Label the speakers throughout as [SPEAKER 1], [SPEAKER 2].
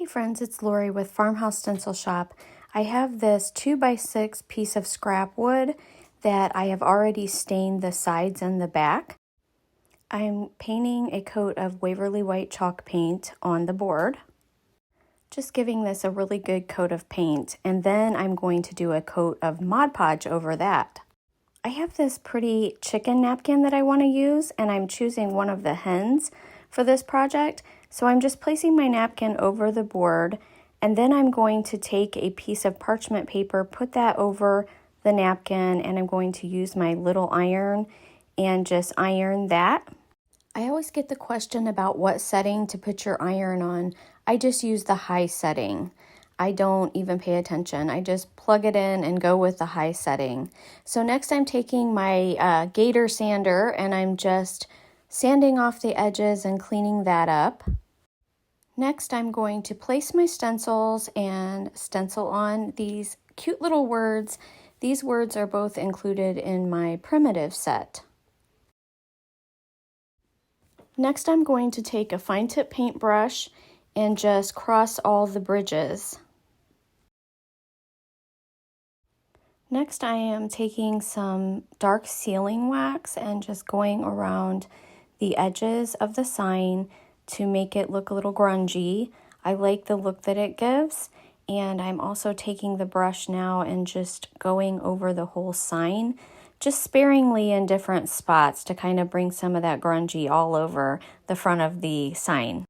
[SPEAKER 1] Friends, it's Lori with Farmhouse Stencil Shop. I have this 2x6 piece of scrap wood that I have already stained the sides and the back. I'm painting a coat of Waverly White chalk paint on the board, just giving this a really good coat of paint, and then I'm going to do a coat of Mod Podge over that. I have this pretty chicken napkin that I want to use, and I'm choosing one of the hens for this project. So I'm just placing my napkin over the board, and then I'm going to take a piece of parchment paper, put that over the napkin, and I'm going to use my little iron and just iron that. I always get the question about what setting to put your iron on. I just use the high setting. I don't even pay attention. I just plug it in and go with the high setting. So next I'm taking my gator sander and I'm just sanding off the edges and cleaning that up. Next, I'm going to place my stencils and stencil on these cute little words. These words are both included in my primitive set. Next, I'm going to take a fine tip paintbrush and just cross all the bridges. Next, I am taking some dark sealing wax and just going around the edges of the sign to make it look a little grungy. I like the look that it gives, and I'm also taking the brush now and just going over the whole sign, just sparingly in different spots to kind of bring some of that grungy all over the front of the sign.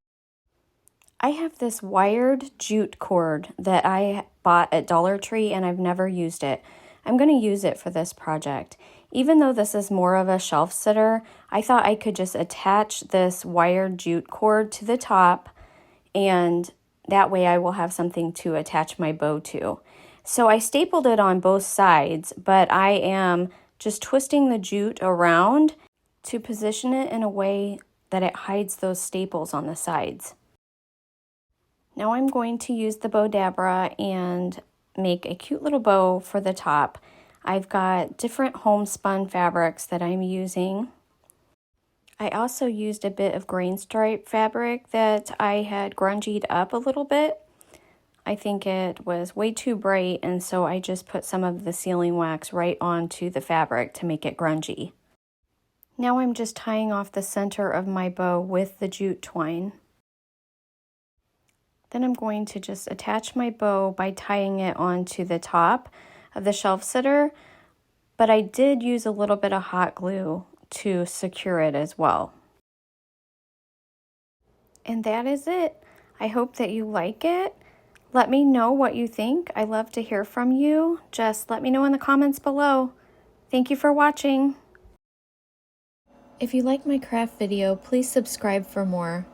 [SPEAKER 1] I have this wired jute cord that I bought at Dollar Tree and I've never used it. I'm going to use it for this project. Even though this is more of a shelf sitter, I thought I could just attach this wired jute cord to the top, and that way I will have something to attach my bow to. So I stapled it on both sides, but I am just twisting the jute around to position it in a way that it hides those staples on the sides. Now I'm going to use the bow dabra and make a cute little bow for the top. I've got different homespun fabrics that I'm using. I also used a bit of grain stripe fabric that I had grungied up a little bit. I think it was way too bright, and so I just put some of the sealing wax right onto the fabric to make it grungy. Now I'm just tying off the center of my bow with the jute twine. Then I'm going to just attach my bow by tying it onto the top of the shelf sitter, but I did use a little bit of hot glue to secure it as well. And that is it. I hope that you like it. Let me know what you think. I love to hear from you. Just let me know in the comments below. Thank you for watching. If you like my craft video, please subscribe for more.